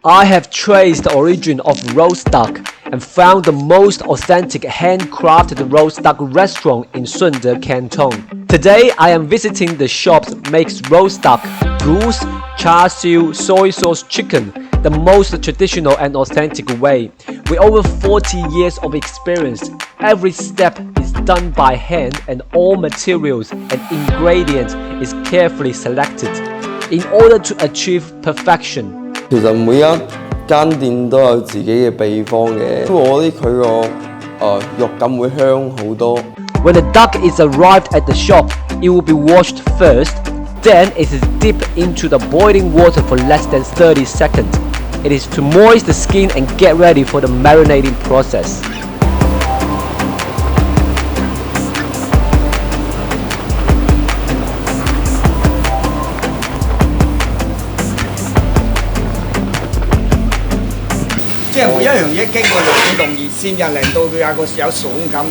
I have traced the origin of roast duck and found the most authentic handcrafted roast duck restaurant in Shunde, Canton. Today I am visiting the shop that makes roast duck, goose, char siu, soy sauce chicken, the most traditional and authentic way. With over 40 years of experience, every step is done by hand and all materials and ingredients is carefully selected in order to achieve perfection. 其實每一間店都有自己嘅秘方嘅，我啲佢個肉感會香好多。When the duck is arrived at the shop, it will be washed first, then it is dipped into the boiling water for less than 30 seconds. It is to moist the skin and get ready for the marinating process. 即係每一樣嘢經過冷凍熱先，就令到佢有爽感。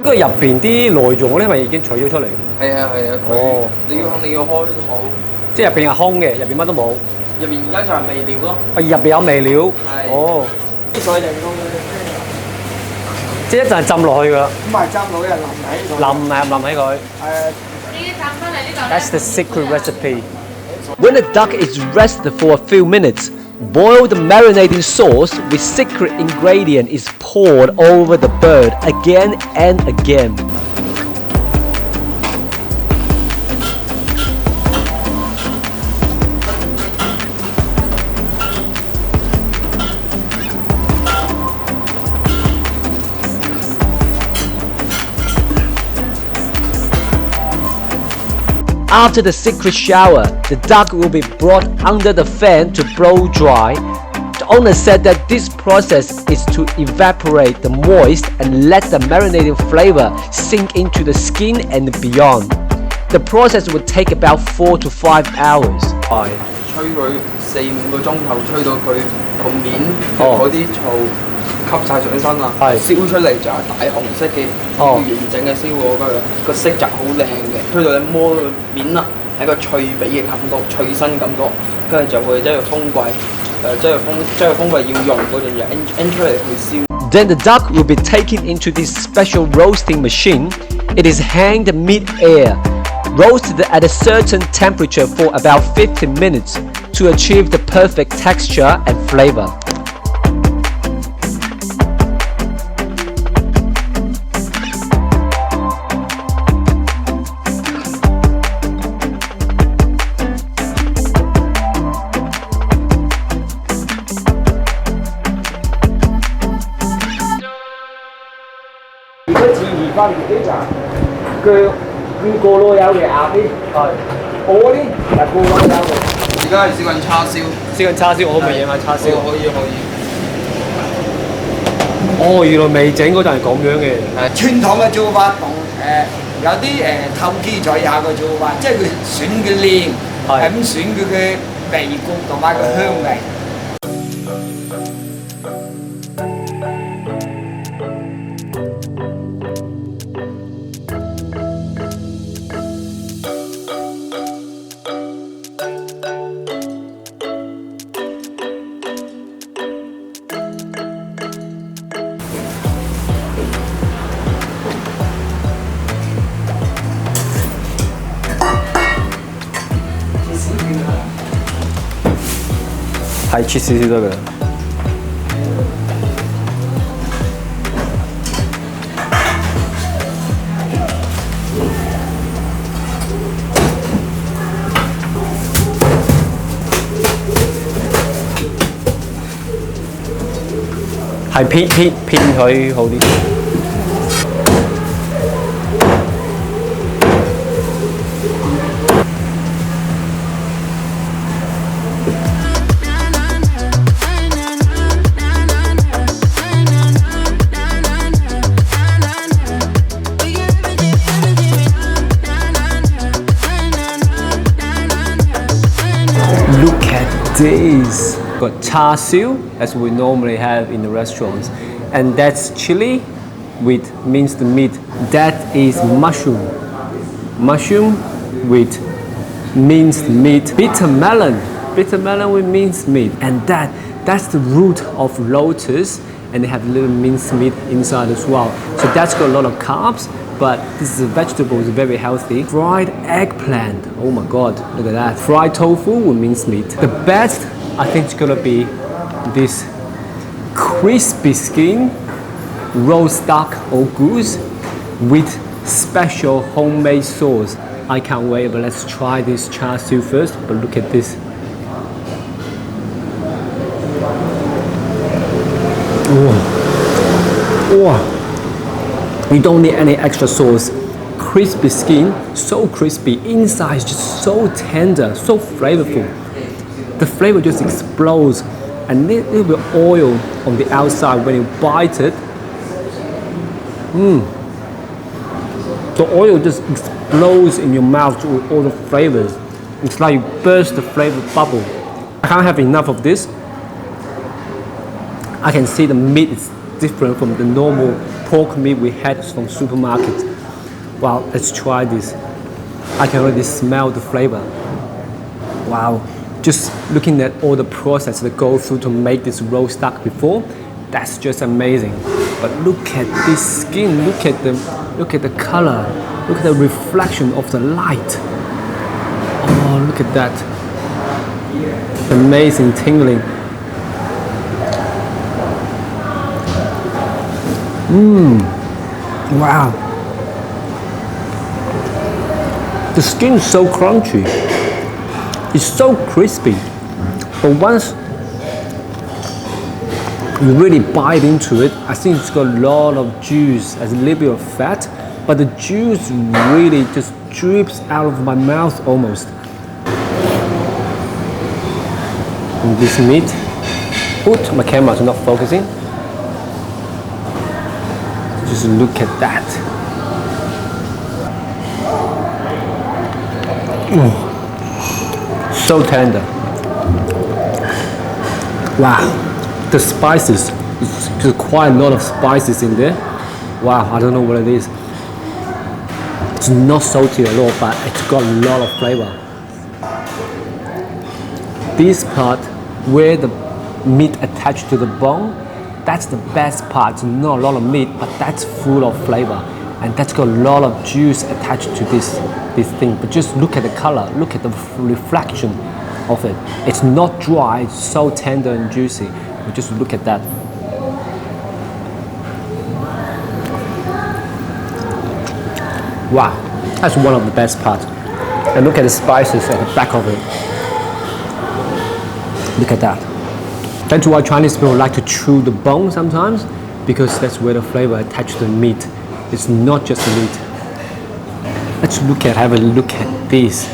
嗰個入邊啲內臟嗰啲係咪已經取咗出嚟？係啊係啊，哦，你要肯定要開都好，即係入邊係空嘅，入邊乜都冇。入邊而家就係味料咯。啊，入邊有味料。係。哦。再嚟到即係一陣浸落去㗎啦。唔係浸落去，淋起佢。淋起佢。That's the secret recipe. When the duck is rested for a few minutes, boil the marinating sauce with secret ingredient is poured over the bird again and again. After the secret shower, the duck will be brought under the fan to blow dry. The owner said that this process is to evaporate the moist and let the marinating flavor sink into the skin and beyond. The process will take about 4 to 5 hours. 係吹佢4-5個鐘頭，吹到佢個面嗰啲醋吸晒上身啦，燒出嚟就係大紅色嘅，完整嘅燒過個色澤好靚嘅，吹到你摸個面啦，係一個脆皮嘅感覺、脆身感覺，跟住就會將佢封櫃，將佢封櫃要用嗰陣就拎出嚟去燒。Then the duck will be taken into this special roasting machine. It is hanged mid-air, roasted at a certain temperature for about 15 minutes to achieve the perfect texture and flavor. Con cái chả cứ cô lô dao嘅鴨啲，我嗰啲係cô lô dao嘅。而家係燒緊叉燒，我可唔可以影下叉燒？可以。哦，原來未整嗰陣係咁樣嘅。傳統嘅做法同有啲投機取巧嘅做法，即係佢選嘅靚，係咁選佢嘅味覺同埋個香味。係切少少得㗎。係偏佢好啲。this. Got char siu, as we normally have in the restaurants. And that's chili with minced meat. That is mushroom. Mushroom with minced meat. Bitter melon with minced meat. And that's the root of lotus, and they have a little minced meat inside as well. So that's got a lot of carbs, but this is a vegetable, it's very healthy. Fried eggplant, oh my god, look at that. Fried tofu with minced meat. The best, I think, it's gonna be this crispy skin roast duck or goose with special homemade sauce. I can't wait, but let's try this char siu first. But look at this. Oh, you don't need any extra sauce. Crispy skin, so crispy. Inside is just so tender, so flavorful. The flavor just explodes, and a little bit of oil on the outside when you bite it. The oil just explodes in your mouth with all the flavors. It's like you burst the flavor bubble. I can't have enough of this. I can see the meat is different from the normal pork meat we had from supermarket. Wow, let's try this. I can already smell the flavor. Wow, just looking at all the process that go through to make this roast duck before, that's just amazing. But look at this skin, look at the color, look at the reflection of the light. Oh, look at that. Amazing tingling. Wow. The skin is so crunchy. It's so crispy. But once you really bite into it, I think it's got a lot of juice, a little bit of fat, but the juice really just drips out of my mouth almost. And this meat, oops, my camera's not focusing. Just look at that. So tender. Wow. The spices, there's quite a lot of spices in there. Wow, I don't know what it is. It's not salty at all, but it's got a lot of flavor. This part where the meat attached to the bone, that's the best part. It's not a lot of meat, but that's full of flavor. And that's got a lot of juice attached to this thing. But just look at the color, look at the reflection of it. It's not dry, it's so tender and juicy. But just look at that. Wow, that's one of the best parts. And look at the spices at the back of it. Look at that. That's why Chinese people like to chew the bone sometimes, because that's where the flavor attached to the meat. It's not just the meat. Let's have a look at this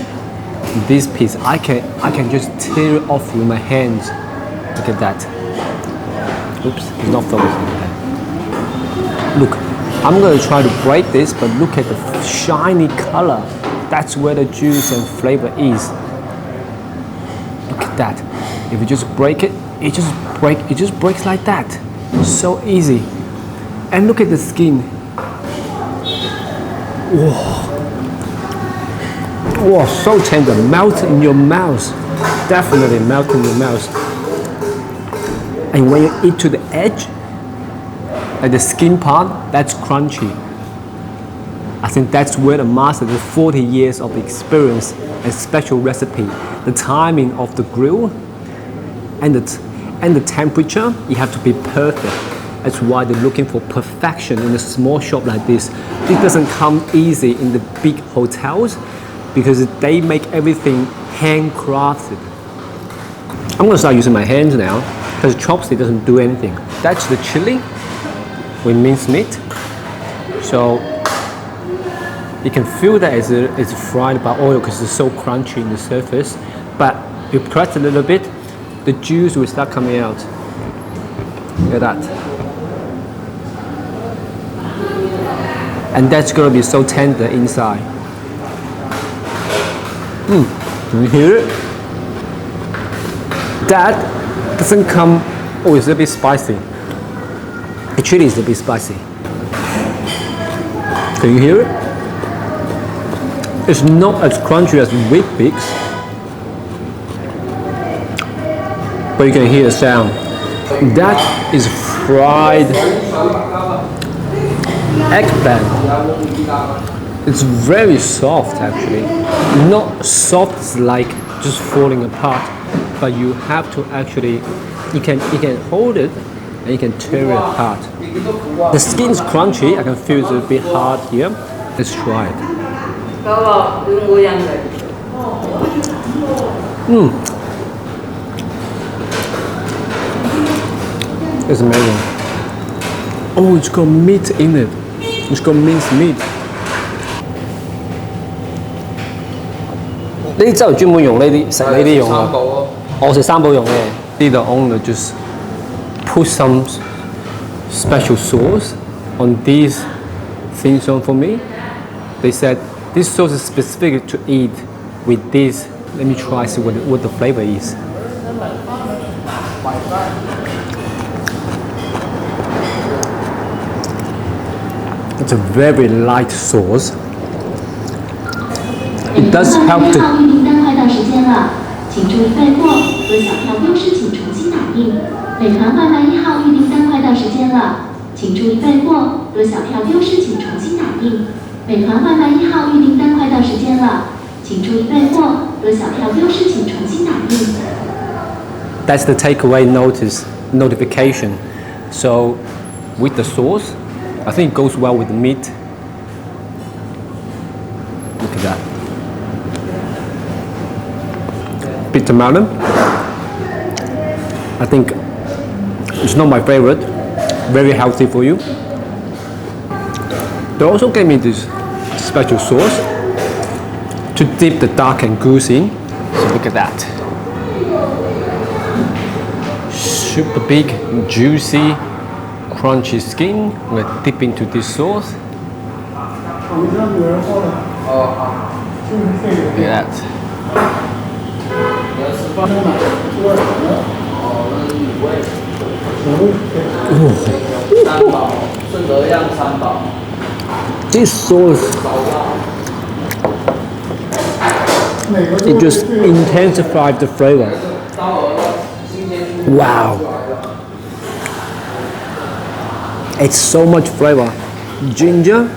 piece. I can just tear it off with my hands. Look at that. Oops, it's not focusing. Look, I'm going to try to break this, but look at the shiny color. That's where the juice and flavor is. Look at that. If you just break it, it just breaks like that. So easy. And look at the skin. Whoa. Whoa, so tender. Melt in your mouth. Definitely melt in your mouth. And when you eat to the edge, like the skin part, that's crunchy. I think that's where the master, the 40 years of experience and special recipe, the timing of the grill and the temperature, you have to be perfect. That's why they're looking for perfection in a small shop like this. It doesn't come easy in the big hotels because they make everything handcrafted. I'm gonna start using my hands now because chopstick doesn't do anything. That's the chili with minced meat. So you can feel that it's fried by oil because it's so crunchy in the surface. But you press a little bit, the juice will start coming out. Look at that. And that's gonna be so tender inside. Can you hear it? That doesn't come. Oh, it's a bit spicy. The chili is a bit spicy. Can you hear it? It's not as crunchy as wheat bix, but you can hear the sound. That is fried eggplant. It's very soft actually. Not soft like just falling apart, but you have to actually, you can hold it and you can tear it apart. The skin is crunchy. I can feel it's a bit hard here. Let's try it. It's amazing. Oh, it's got meat in it. It's got minced meat. 呢啲就專門用呢啲食呢啲用啊。我食三寶用嘅。呢度 owner just put some special sauce on these things on for me. They said this sauce is specific to eat with this. Let me try see what the flavor is. It's a very light sauce. It does help to. 预订单快到时间了，请注意备货，若小票丢失请重新打印。美团外卖1号预订单快到时间了，请注意备货，若小票丢失请重新打印。美团外卖1号预订单快到时间了，请注意备货，若小票丢失请重新打印。That's the takeaway notification. So with the sauce, I think it goes well with the meat. Look at that. Bitter melon. I think it's not my favorite. Very healthy for you. They also gave me this special sauce to dip the duck and goose in. So look at that. Super big, juicy, crunchy skin. I'm gonna dip into this sauce. Look at that. This sauce, it just intensified the flavor. Wow. It's so much flavor. Ginger,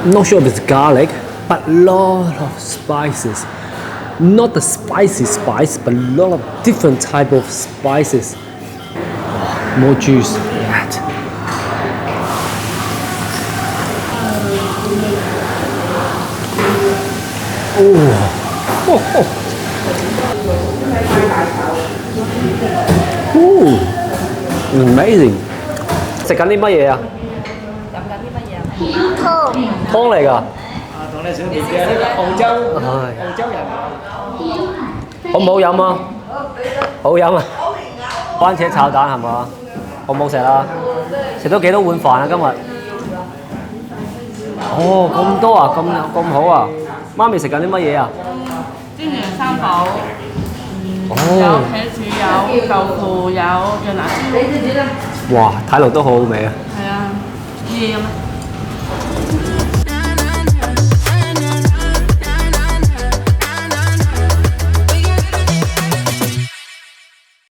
not sure if it's garlic, but a lot of spices. Not the spicy spice, but a lot of different type of spices. More juice. Look at that. Oh. Amazing. 食緊啲乜嘢啊？飲緊啲乜嘢啊？湯嚟㗎。同你想點嘅澳洲人。好唔好飲啊？好飲啊！番茄炒蛋係嘛？好唔好食啊？食咗幾多碗飯啊？今日？哦，咁多啊，咁好啊！媽咪食緊啲乜嘢啊？煎完三寶，有茄子，有豆腐，有潤辣椒。哇，睇落都好好味啊！係啊，熱嘅咩？